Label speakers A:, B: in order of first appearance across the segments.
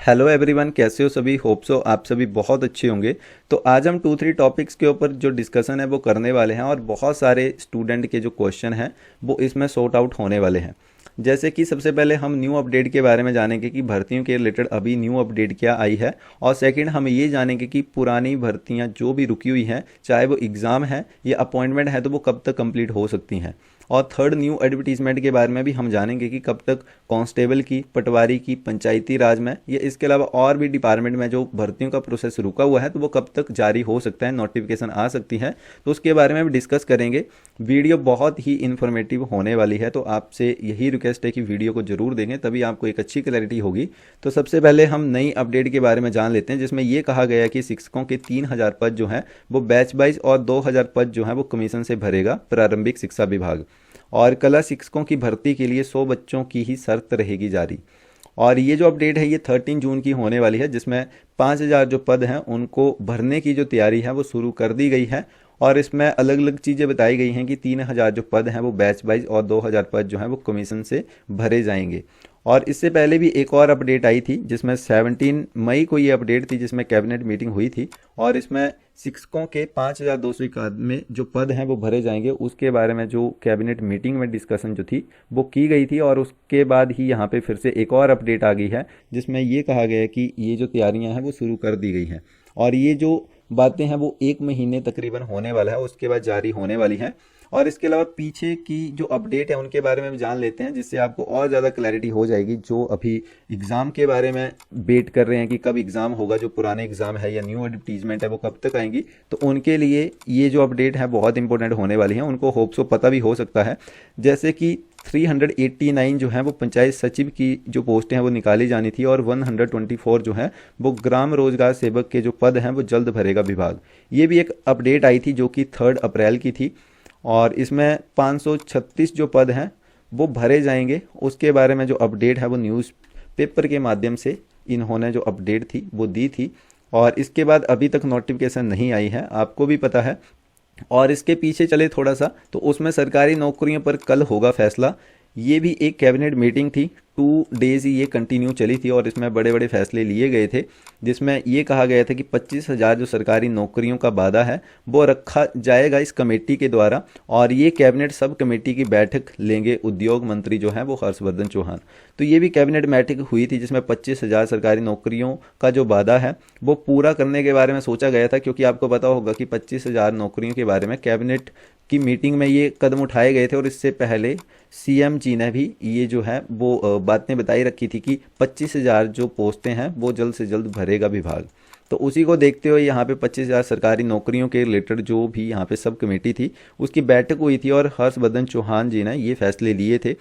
A: Hello everyone, कैसे हो सभी। होप सो आप सभी बहुत अच्छे होंगे। तो आज हम 2-3 टॉपिक्स के ऊपर जो डिस्कशन है वो करने वाले हैं और बहुत सारे स्टूडेंट के जो क्वेश्चन हैं वो इसमें सॉर्ट आउट होने वाले हैं। जैसे कि सबसे पहले हम न्यू अपडेट के बारे में जानेंगे कि भर्तियों के रिलेटेड अभी न्यू अपडेट क्या आई है, और सेकंड हम ये जानेंगे कि पुरानी भर्तियां जो भी रुकी हुई हैं, चाहे वो एग्ज़ाम है या अपॉइंटमेंट है, तो वो कब तक कंप्लीट हो सकती हैं। और थर्ड न्यू एडवर्टीजमेंट के बारे में भी हम जानेंगे कि कब तक कांस्टेबल की, पटवारी की, पंचायती राज में या इसके अलावा और भी डिपार्टमेंट में जो भर्तियों का प्रोसेस रुका हुआ है तो वो कब तक जारी हो सकता है, नोटिफिकेशन आ सकती है, तो उसके बारे में भी डिस्कस करेंगे। वीडियो बहुत ही इन्फॉर्मेटिव होने वाली है, तो आपसे यही रिक्वेस्ट है कि वीडियो को जरूर देखें, तभी आपको एक अच्छी क्लैरिटी होगी। तो सबसे पहले हम नई अपडेट के बारे में जान लेते हैं, जिसमें ये कहा गया है कि शिक्षकों के 3000 पद जो हैं वो बैच वाइज और 2000 पद जो हैं वो कमीशन से भरेगा प्रारंभिक शिक्षा विभाग। और कला शिक्षकों की भर्ती के लिए 100 बच्चों की ही शर्त रहेगी जारी। और ये जो अपडेट है ये 13 जून की होने वाली है, जिसमें 5000 जो पद हैं उनको भरने की जो तैयारी है वो शुरू कर दी गई है। और इसमें अलग अलग चीज़ें बताई गई हैं कि 3000 जो पद हैं वो बैच वाइज और 2000 पद जो हैं वो कमीशन से भरे जाएंगे। और इससे पहले भी एक और अपडेट आई थी, जिसमें 17 मई को ये अपडेट थी, जिसमें कैबिनेट मीटिंग हुई थी और इसमें शिक्षकों के 5291 में जो पद हैं वो भरे जाएंगे, उसके बारे में जो कैबिनेट मीटिंग में डिस्कशन जो थी वो की गई थी। और उसके बाद ही यहाँ पे फिर से एक और अपडेट आ गई है, जिसमें ये कहा गया है कि ये जो तैयारियां हैं वो शुरू कर दी गई हैं और ये जो बातें हैं वो 1 महीने तकरीबन होने वाला है, उसके बाद जारी होने वाली हैं। और इसके अलावा पीछे की जो अपडेट है उनके बारे में भी जान लेते हैं, जिससे आपको और ज़्यादा क्लैरिटी हो जाएगी। जो अभी एग्ज़ाम के बारे में वेट कर रहे हैं कि कब एग्ज़ाम होगा, जो पुराने एग्ज़ाम है या न्यू एडवर्टीजमेंट है वो कब तक आएंगी, तो उनके लिए ये जो अपडेट है बहुत इंपॉर्टेंट होने वाली है। उनको होप सो पता भी हो सकता है, जैसे कि 389 जो है वो पंचायत सचिव की जो पोस्टें हैं वो निकाली जानी थी और 124 जो है वो ग्राम रोजगार सेवक के जो पद हैं वो जल्द भरेगा विभाग। ये भी एक अपडेट आई थी जो कि 3 अप्रैल की थी और इसमें 536 जो पद हैं वो भरे जाएंगे। उसके बारे में जो अपडेट है वो न्यूज़ पेपर के माध्यम से इन्होंने जो अपडेट थी वो दी थी और इसके बाद अभी तक नोटिफिकेशन नहीं आई है, आपको भी पता है। और इसके पीछे चले थोड़ा सा तो उसमें सरकारी नौकरियों पर कल होगा फैसला। ये भी एक कैबिनेट मीटिंग थी, 2 डेज ही ये कंटिन्यू चली थी और इसमें बड़े बड़े फैसले लिए गए थे, जिसमें ये कहा गया था कि 25,000 जो सरकारी नौकरियों का वादा है वो रखा जाएगा इस कमेटी के द्वारा। और ये कैबिनेट सब कमेटी की बैठक लेंगे उद्योग मंत्री जो है वो हर्षवर्धन चौहान। तो ये भी कैबिनेट बैठक हुई थी, जिसमें 25,000 सरकारी नौकरियों का जो वादा है वो पूरा करने के बारे में सोचा गया था, क्योंकि आपको पता होगा कि 25,000 नौकरियों के बारे में कैबिनेट की मीटिंग में ये कदम उठाए गए थे और इससे पहले सीएम जी ने भी ये जो है वो बातें बताई रखी थी कि 25,000 जो पोस्टें हैं वो जल्द से जल्द भरेगा विभाग। तो उसी को देखते हुए यहाँ पे 25,000 सरकारी नौकरियों के रिलेटेड जो भी यहाँ पे सब कमेटी थी उसकी बैठक हुई थी और हर्षवर्धन चौहान जी ने ये फैसले लिए थे।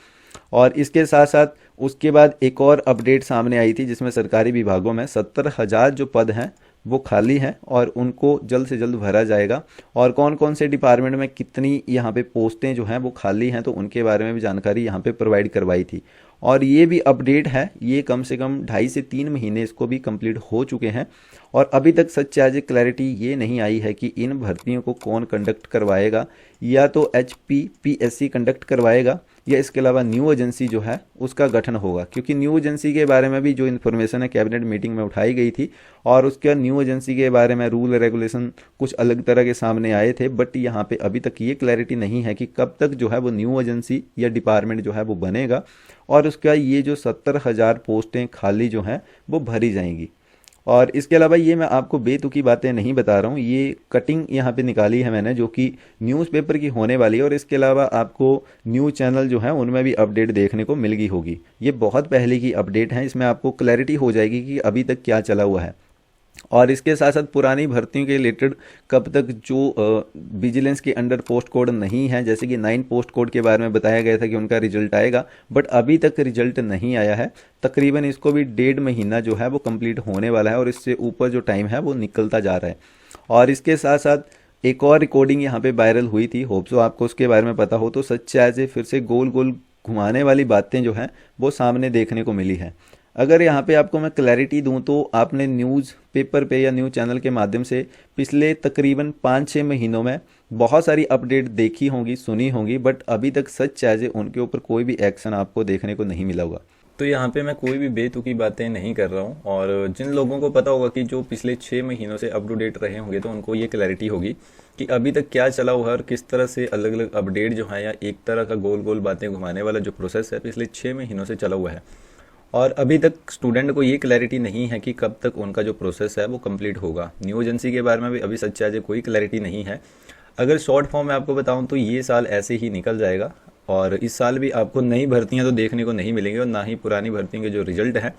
A: और इसके साथ साथ उसके बाद एक और अपडेट सामने आई थी, जिसमें सरकारी विभागों में 70,000 जो पद हैं वो खाली हैं और उनको जल्द से जल्द भरा जाएगा। और कौन कौन से डिपार्टमेंट में कितनी यहाँ पे पोस्टें जो हैं वो खाली हैं, तो उनके बारे में भी जानकारी यहाँ पे प्रोवाइड करवाई थी। और ये भी अपडेट है, ये कम से कम 2.5 से 3 महीने इसको भी कंप्लीट हो चुके हैं और अभी तक सच एज क्लैरिटी ये नहीं आई है कि इन भर्तियों को कौन कंडक्ट करवाएगा, या तो HPPSC कंडक्ट करवाएगा या इसके अलावा न्यू एजेंसी जो है उसका गठन होगा। क्योंकि न्यू एजेंसी के बारे में भी जो इन्फॉर्मेशन है कैबिनेट मीटिंग में उठाई गई थी और उसके न्यू एजेंसी के बारे में रूल रेगुलेशन कुछ अलग तरह के सामने आए थे, बट यहाँ पे अभी तक ये क्लैरिटी नहीं है कि कब तक जो है वो न्यू एजेंसी या डिपार्टमेंट जो है वो बनेगा और उसका ये जो 70,000 पोस्टें खाली जो हैं वो भरी जाएंगी। और इसके अलावा ये मैं आपको बेतुकी बातें नहीं बता रहा हूँ, ये कटिंग यहाँ पे निकाली है मैंने जो कि न्यूज़पेपर की होने वाली है। और इसके अलावा आपको न्यूज़ चैनल जो है उनमें भी अपडेट देखने को मिल गई होगी। ये बहुत पहले की अपडेट है, इसमें आपको क्लैरिटी हो जाएगी कि अभी तक क्या चला हुआ है। और इसके साथ साथ पुरानी भर्तियों के रिलेटेड कब तक जो विजिलेंस के अंडर पोस्ट कोड नहीं है, जैसे कि 9 पोस्ट कोड के बारे में बताया गया था कि उनका रिजल्ट आएगा, बट अभी तक रिजल्ट नहीं आया है। तकरीबन इसको भी 1.5 महीना जो है वो कंप्लीट होने वाला है और इससे ऊपर जो टाइम है वो निकलता जा रहा है। और इसके साथ साथ एक और रिकॉर्डिंग यहाँ पे वायरल हुई थी, होप सो आपको उसके बारे में पता हो। तो सच ऐसे फिर से गोल गोल घुमाने वाली बातें जो हैं वो सामने देखने को मिली है। अगर यहाँ पे आपको मैं क्लैरिटी दूं तो आपने न्यूज़ पेपर पे या न्यूज़ चैनल के माध्यम से पिछले तकरीबन 5-6 महीनों में बहुत सारी अपडेट देखी होंगी, सुनी होंगी, बट अभी तक सच एज उनके ऊपर कोई भी एक्शन आपको देखने को नहीं मिला होगा।
B: तो यहाँ पे मैं कोई भी बेतुकी बातें नहीं कर रहा हूँ, और जिन लोगों को पता होगा कि जो पिछले 6 महीनों से अप टू डेट रहे होंगे तो उनको ये क्लैरिटी होगी कि अभी तक क्या चला हुआ है और किस तरह से अलग अलग अपडेट जो है या एक तरह का गोल गोल बातें घुमाने वाला जो प्रोसेस है पिछले 6 महीनों से चला हुआ है। और अभी तक स्टूडेंट को ये क्लैरिटी नहीं है कि कब तक उनका जो प्रोसेस है वो कंप्लीट होगा। न्यू एजेंसी के बारे में भी अभी सच्चा आज कोई क्लैरिटी नहीं है। अगर शॉर्ट फॉर्म में आपको बताऊं तो ये साल ऐसे ही निकल जाएगा, और इस साल भी आपको नई भर्तियां तो देखने को नहीं मिलेंगी और ना ही पुरानी भर्तियों के जो रिजल्ट हैं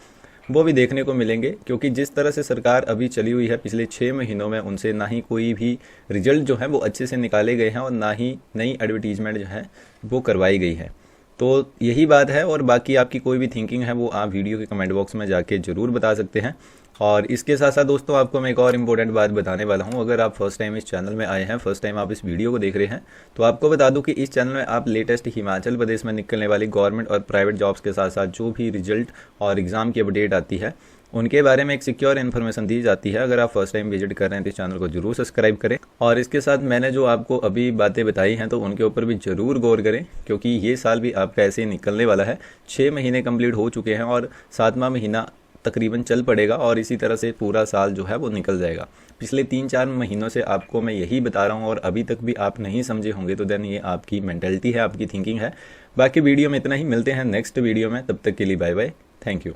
B: वो भी देखने को मिलेंगे, क्योंकि जिस तरह से सरकार अभी चली हुई है पिछले 6 महीनों में उनसे ना ही कोई भी रिजल्ट जो है वो अच्छे से निकाले गए हैं और ना ही नई एडवर्टीजमेंट जो है वो करवाई गई है। तो यही बात है, और बाकी आपकी कोई भी थिंकिंग है वो आप वीडियो के कमेंट बॉक्स में जाके ज़रूर बता सकते हैं। और इसके साथ साथ दोस्तों आपको मैं एक और इम्पोर्टेंट बात बताने वाला हूं। अगर आप फर्स्ट टाइम इस चैनल में आए हैं, फर्स्ट टाइम आप इस वीडियो को देख रहे हैं, तो आपको बता दूं कि इस चैनल में आप लेटेस्ट हिमाचल प्रदेश में निकलने वाली गवर्नमेंट और प्राइवेट जॉब्स के साथ साथ जो भी रिजल्ट और एग्ज़ाम की अपडेट आती है उनके बारे में एक सिक्योर इन्फॉर्मेशन दी जाती है। अगर आप फर्स्ट टाइम विजिट कर रहे हैं तो इस चैनल को जरूर सब्सक्राइब करें, और इसके साथ मैंने जो आपको अभी बातें बताई हैं तो उनके ऊपर भी ज़रूर गौर करें, क्योंकि ये साल भी आपका ऐसे ही निकलने वाला है। 6 महीने कंप्लीट हो चुके हैं और 7वां महीना तकरीबन चल पड़ेगा, और इसी तरह से पूरा साल जो है वो निकल जाएगा। पिछले 3-4 महीनों से आपको मैं यही बता रहा हूँ और अभी तक भी आप नहीं समझे होंगे, तो देन ये आपकी मेंटेलिटी है, आपकी थिंकिंग है। बाकी वीडियो में इतना ही, मिलते हैं नेक्स्ट वीडियो में, तब तक के लिए बाय बाय, थैंक यू।